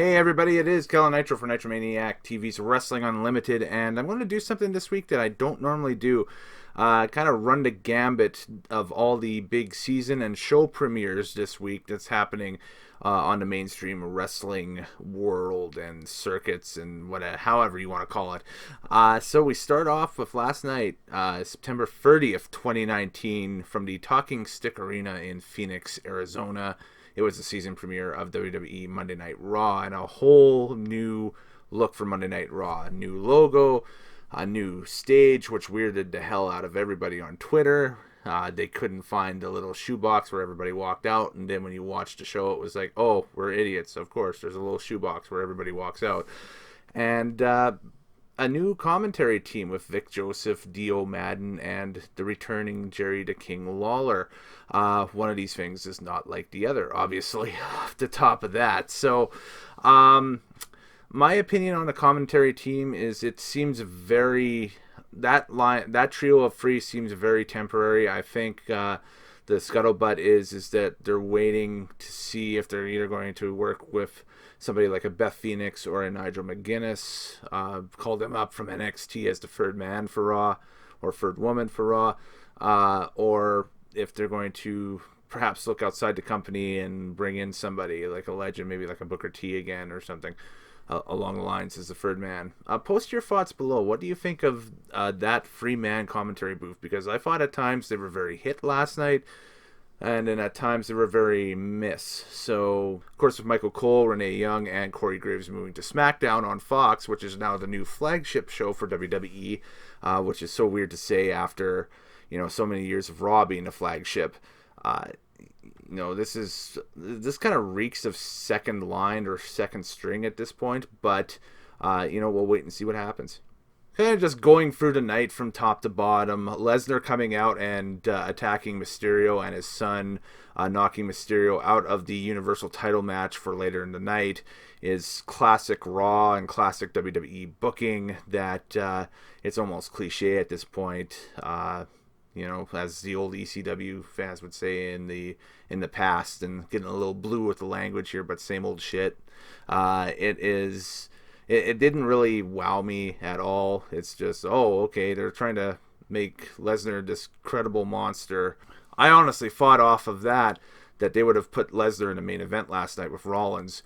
Hey everybody, it is Kellen Nitro for Nitromaniac TV's Wrestling Unlimited, and I'm going to do something this week that I don't normally do. Kind of run the gambit of all the big season and show premieres this week that's happening on the mainstream wrestling world and circuits and whatever, however you want to call it. So we start off with last night, September 30th, 2019, from the Talking Stick Arena in Phoenix, Arizona. It was the season premiere of WWE Monday Night Raw, and a whole new look for Monday Night Raw. A new logo, a new stage, which weirded the hell out of everybody on Twitter. They couldn't find the little shoebox where everybody walked out, and then when you watched the show, it was like, oh, we're idiots. Of course, there's a little shoebox where everybody walks out. And a new commentary team with Vic Joseph, Dio Madden, and the returning Jerry the King Lawler. One of these things is not like the other, obviously, off the top of that. So, my opinion on the commentary team is it seems very... That trio of three seems very temporary. I think the scuttlebutt is that they're waiting to see if they're either going to work with somebody like a Beth Phoenix or a Nigel McGuinness, call them up from NXT as the third man for Raw or third woman for Raw, or if they're going to perhaps look outside the company and bring in somebody like a legend, maybe like a Booker T again or something along the lines as the third man. Post your thoughts below. What do you think of that three-man commentary booth? Because I thought at times they were very hit last night, and then at times they were very miss. So, of course, with Michael Cole, Renee Young, and Corey Graves moving to SmackDown on Fox, which is now the new flagship show for WWE, which is so weird to say after, so many years of Raw being the flagship. This kind of reeks of second line or second string at this point, but, we'll wait and see what happens. Kind of just going through the night from top to bottom. Lesnar coming out and attacking Mysterio and his son, knocking Mysterio out of the Universal title match for later in the night is classic Raw and classic WWE booking that it's almost cliche at this point. As the old ECW fans would say in the past, and getting a little blue with the language here, but same old shit. It didn't really wow me at all. It's just, oh, okay, they're trying to make Lesnar this credible monster. I honestly thought off of that they would have put Lesnar in the main event last night with Rollins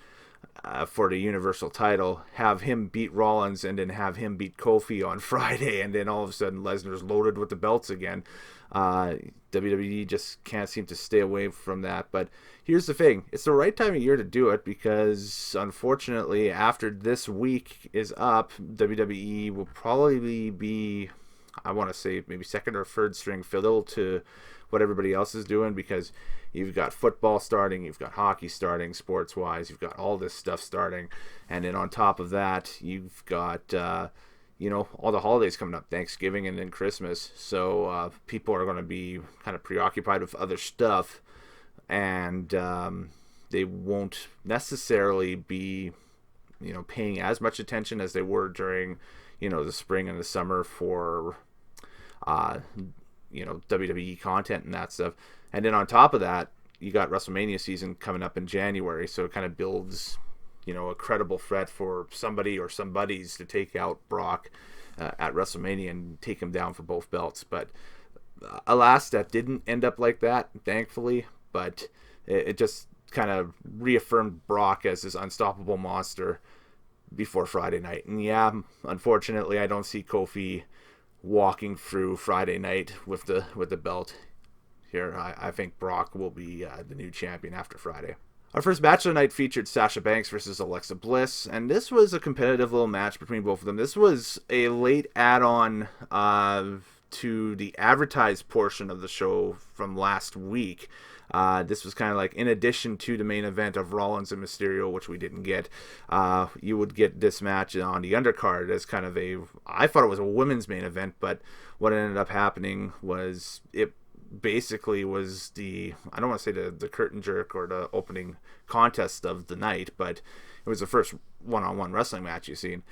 for the Universal title, have him beat Rollins, and then have him beat Kofi on Friday, and then all of a sudden Lesnar's loaded with the belts again. WWE just can't seem to stay away from that. But here's the thing. It's the right time of year to do it because, unfortunately, after this week is up, WWE will probably be, I want to say, maybe second or third string fiddle to what everybody else is doing, because you've got football starting, you've got hockey starting, sports-wise, you've got all this stuff starting, and then on top of that, you've got all the holidays coming up, Thanksgiving and then Christmas. So people are going to be kind of preoccupied with other stuff, and they won't necessarily be, paying as much attention as they were during, the spring and the summer for, WWE content and that stuff. And then on top of that, you got WrestleMania season coming up in January, so it kind of builds, a credible threat for somebody or somebodies to take out Brock at WrestleMania and take him down for both belts. But alas, that didn't end up like that, thankfully. But it just kind of reaffirmed Brock as this unstoppable monster before Friday night. And yeah, unfortunately, I don't see Kofi walking through Friday night with the belt here. I think Brock will be the new champion after Friday. Our first match of the night featured Sasha Banks versus Alexa Bliss, and this was a competitive little match between both of them. This was a late add-on to the advertised portion of the show from last week. This was kind of like in addition to the main event of Rollins and Mysterio, which we didn't get. You would get this match on the undercard as kind of I thought it was a women's main event, but what ended up happening was it basically was I don't want to say the curtain jerk or the opening contest of the night, but it was the first one-on-one wrestling match you've seen.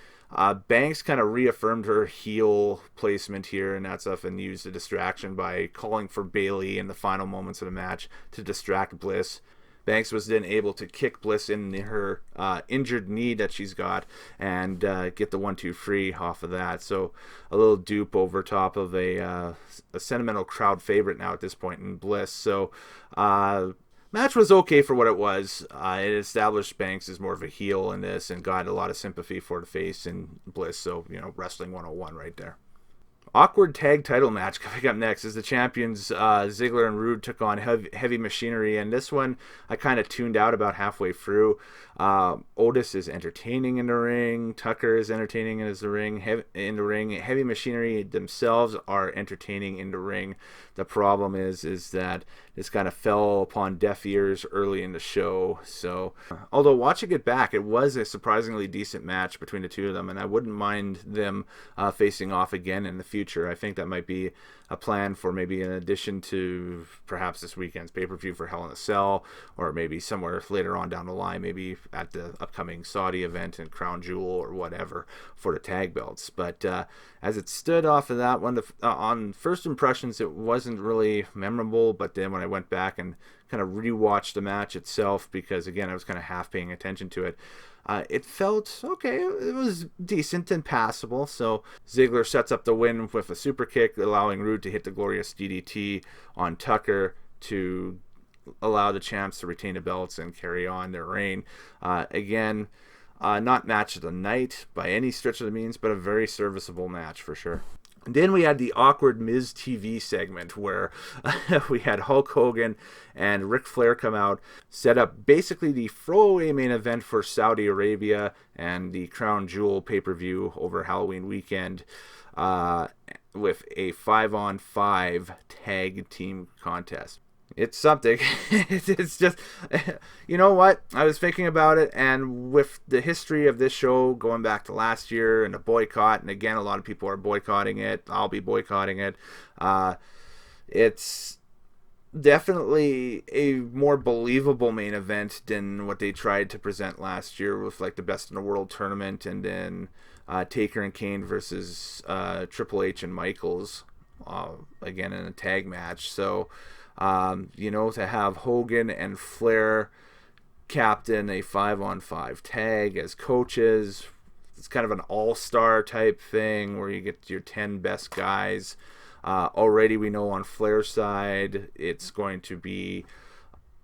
Banks kind of reaffirmed her heel placement here and that stuff, and used a distraction by calling for Bayley in the final moments of the match to distract Bliss. Banks was then able to kick Bliss in her injured knee that she's got and get the 1-2 free off of that. So a little dupe over top of a sentimental crowd favorite now at this point in Bliss. So match was okay for what it was. It established Banks as more of a heel in this and got a lot of sympathy for the face in Bliss. So, wrestling 101 right there. Awkward tag title match coming up next as the champions Ziggler and Roode took on Heavy Machinery, and this one I kind of tuned out about halfway through. Otis is entertaining in the ring. Tucker is entertaining in the ring. Heavy Machinery themselves are entertaining in the ring. The problem is that this kind of fell upon deaf ears early in the show. So, although watching it back, it was a surprisingly decent match between the two of them, and I wouldn't mind them facing off again in the future. I think that might be a plan for maybe in addition to perhaps this weekend's pay-per-view for Hell in a Cell, or maybe somewhere later on down the line, maybe at the upcoming Saudi event in Crown Jewel or whatever for the tag belts. But as it stood off of that one, on first impressions, it wasn't really memorable. But then when I went back and kind of rewatched the match itself, because again, I was kind of half paying attention to it, it felt okay. It was decent and passable. So Ziggler sets up the win with a super kick, allowing Roode to hit the glorious DDT on Tucker to allow the champs to retain the belts and carry on their reign. Again, not match of the night by any stretch of the means, but a very serviceable match for sure. And then we had the awkward Miz TV segment where we had Hulk Hogan and Ric Flair come out, set up basically the throwaway main event for Saudi Arabia and the Crown Jewel pay-per-view over Halloween weekend with a 5-on-5 tag team contest. It's something. It's just, you know what? I was thinking about it, and with the history of this show going back to last year and the boycott, and again, a lot of people are boycotting it. I'll be boycotting it. It's definitely a more believable main event than what they tried to present last year with like the Best in the World tournament, and then Taker and Kane versus Triple H and Michaels again in a tag match. So. To have Hogan and Flair captain a 5-on-5 tag as coaches, it's kind of an all-star type thing where you get your 10 best guys. Already we know on Flair's side, it's going to be,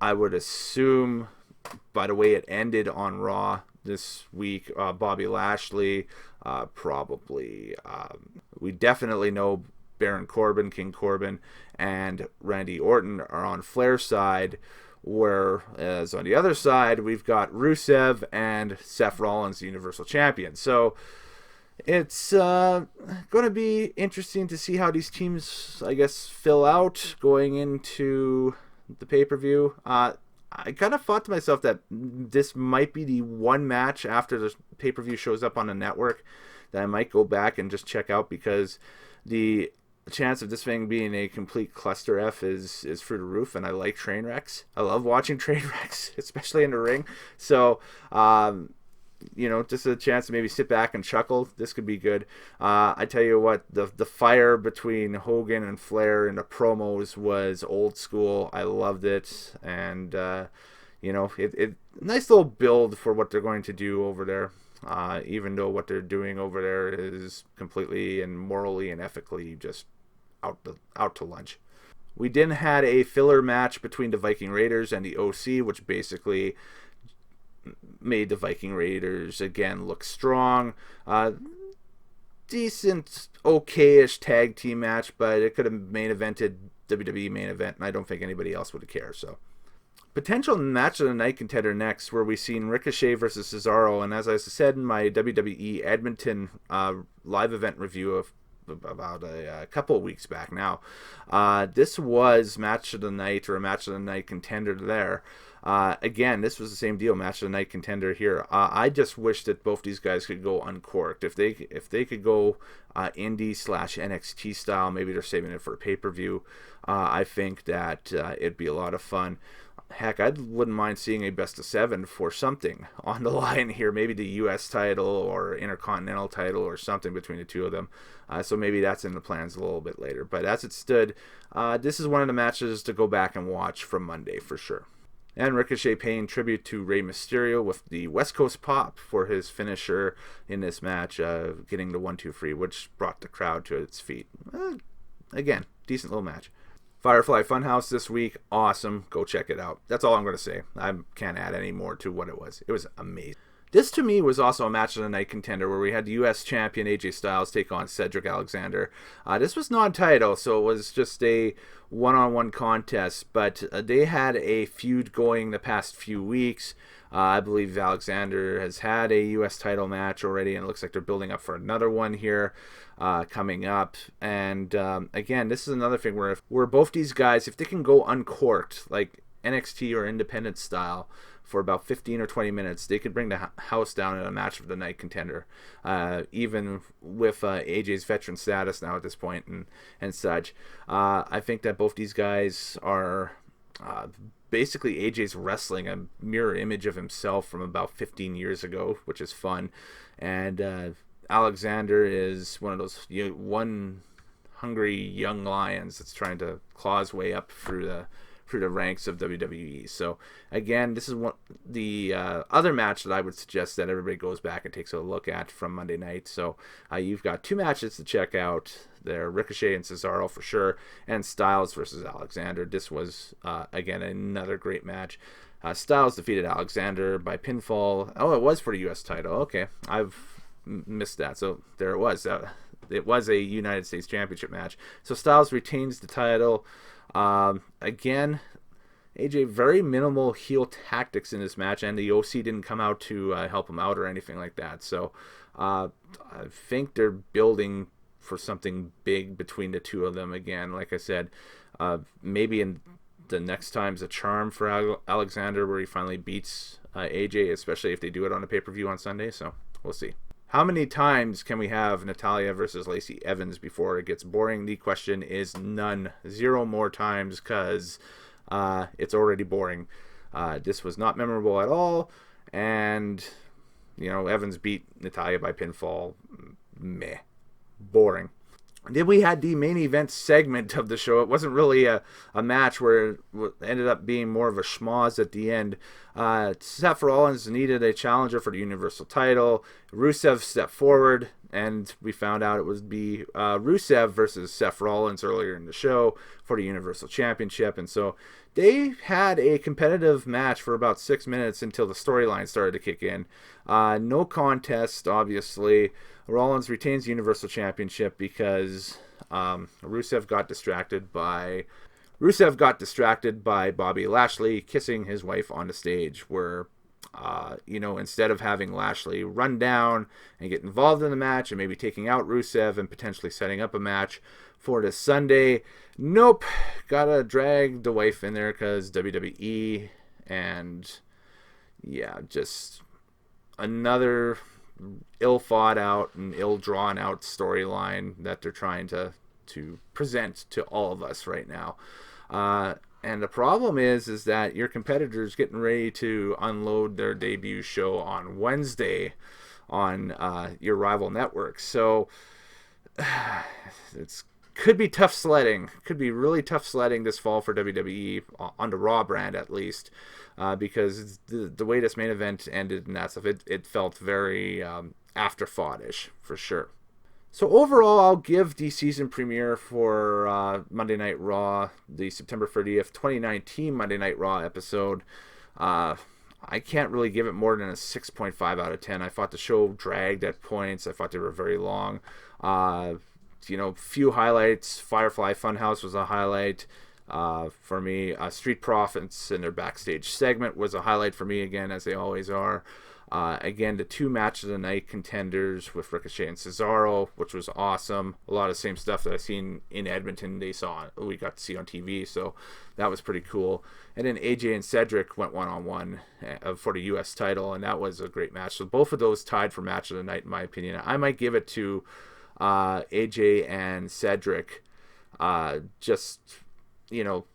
I would assume, by the way it ended on Raw this week, Bobby Lashley, probably. We definitely know Baron Corbin, King Corbin, and Randy Orton are on Flair's side, whereas on the other side, we've got Rusev and Seth Rollins, the Universal Champion. So it's going to be interesting to see how these teams, I guess, fill out going into the pay-per-view. I kind of thought to myself that this might be the one match after the pay-per-view shows up on the network that I might go back and just check out, because the chance of this thing being a complete cluster F is through the roof, and I like train wrecks. I love watching train wrecks, especially in the ring. So, just a chance to maybe sit back and chuckle. This could be good. I tell you what, the fire between Hogan and Flair in the promos was old school. I loved it, and it nice little build for what they're going to do over there. Even though what they're doing over there is completely and morally and ethically just out to lunch. We then had a filler match between the Viking Raiders and the OC, which basically made the Viking Raiders again look strong. Decent, okay-ish tag team match, but it could have main evented WWE main event, and I don't think anybody else would care. So, potential match of the night contender next, where we've seen Ricochet versus Cesaro, and as I said in my WWE Edmonton live event review of about a couple of weeks back now, this was match of the night, or a match of the night contender there. Again, this was the same deal, match of the night contender here. I just wish that both these guys could go uncorked. If they could go indie/NXT style, maybe they're saving it for a pay-per-view. I think that it'd be a lot of fun. Heck, I wouldn't mind seeing a best of 7 for something on the line here. Maybe the U.S. title or Intercontinental title or something between the two of them. So maybe that's in the plans a little bit later. But as it stood, this is one of the matches to go back and watch from Monday for sure. and Ricochet paying tribute to Rey Mysterio with the West Coast Pop for his finisher in this match, getting the 1-2 free, which brought the crowd to its feet. Again, decent little match. Firefly Funhouse this week, awesome. Go check it out. That's all I'm going to say. I can't add any more to what it was. It was amazing. This, to me, was also a match of the night contender where we had the U.S. champion AJ Styles take on Cedric Alexander. This was non-title, so it was just a one-on-one contest, but they had a feud going the past few weeks. I believe Alexander has had a U.S. title match already, and it looks like they're building up for another one here coming up. And again, this is another thing where both these guys, if they can go uncorked, like NXT or independent style, for about 15 or 20 minutes, they could bring the house down in a match of the night contender, even with AJ's veteran status now at this point and such. I think that both these guys are basically AJ's wrestling a mirror image of himself from about 15 years ago, which is fun. And Alexander is one of those one hungry young lions that's trying to claw his way up through the ranks of WWE. So again, this is the other match that I would suggest that everybody goes back and takes a look at from Monday night. So you've got two matches to check out there, Ricochet and Cesaro for sure, and Styles versus Alexander. This was again another great match. Styles defeated Alexander by pinfall. Oh, it was for the US title. Okay, I've missed that. So there it was. It was a United States Championship match. So Styles retains the title. Again, AJ, very minimal heel tactics in this match, and the OC didn't come out to help him out or anything like that. So I think they're building for something big between the two of them again. Like I said, maybe in the next time's a charm for Alexander where he finally beats AJ, especially if they do it on a pay-per-view on Sunday. So we'll see. How many times can we have Natalya versus Lacey Evans before it gets boring? The question is none. 0 more times, because it's already boring. This was not memorable at all. And, Evans beat Natalya by pinfall. Meh. Boring. Then we had the main event segment of the show. It wasn't really a match where it ended up being more of a schmoz at the end. Seth Rollins needed a challenger for the Universal title. Rusev stepped forward, and we found out it would be Rusev versus Seth Rollins earlier in the show for the Universal Championship. And so they had a competitive match for about 6 minutes until the storyline started to kick in. No contest, obviously. Rollins retains the Universal Championship because Rusev got distracted by Bobby Lashley kissing his wife on the stage, where instead of having Lashley run down and get involved in the match and maybe taking out Rusev and potentially setting up a match for this Sunday, nope, gotta drag the wife in there because WWE, and yeah, just another ill thought out and ill drawn out storyline that they're trying to present to all of us right now. And the problem is that your competitor's getting ready to unload their debut show on Wednesday on your rival network. So it's could be tough sledding. Could be really tough sledding this fall for WWE on the Raw brand, at least, because the way this main event ended and that stuff, it felt very afterthought-ish for sure. So overall, I'll give the season premiere for Monday Night Raw, the September 30th, 2019 Monday Night Raw episode. I can't really give it more than a 6.5 out of 10. I thought the show dragged at points. I thought they were very long. Few highlights. Firefly Funhouse was a highlight for me. Street Profits and their backstage segment was a highlight for me again, as they always are. Again, the two matches of the night contenders with Ricochet and Cesaro, which was awesome. A lot of the same stuff that I seen in Edmonton, we got to see on TV, so that was pretty cool. And then AJ and Cedric went one-on-one for the U.S. title, and that was a great match. So both of those tied for match of the night, in my opinion. I might give it to AJ and Cedric, just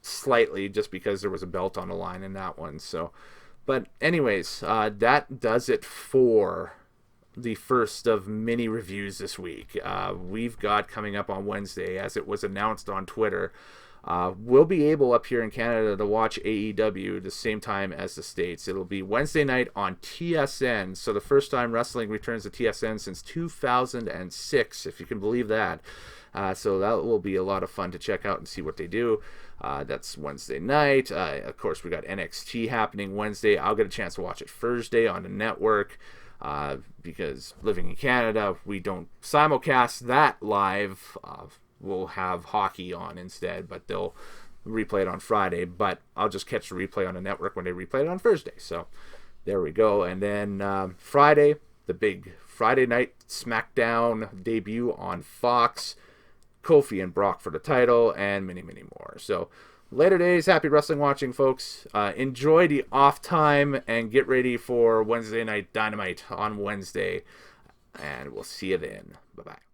slightly, just because there was a belt on the line in that one. So, but anyways, that does it for the first of many reviews this week. We've got coming up on Wednesday, as it was announced on Twitter, We'll be able up here in Canada to watch AEW the same time as the States. It'll be Wednesday night on TSN. So the first time wrestling returns to TSN since 2006, if you can believe that. So that will be a lot of fun to check out and see what they do. That's Wednesday night. Of course, we got NXT happening Wednesday. I'll get a chance to watch it Thursday on the network. Because living in Canada, we don't simulcast that live. We'll have hockey on instead, but they'll replay it on Friday. But I'll just catch the replay on the network when they replay it on Thursday. So there we go. And then Friday, the big Friday night SmackDown debut on Fox. Kofi and Brock for the title, and many, many more. So later days, happy wrestling watching, folks. Enjoy the off time and get ready for Wednesday Night Dynamite on Wednesday. And we'll see you then. Bye-bye.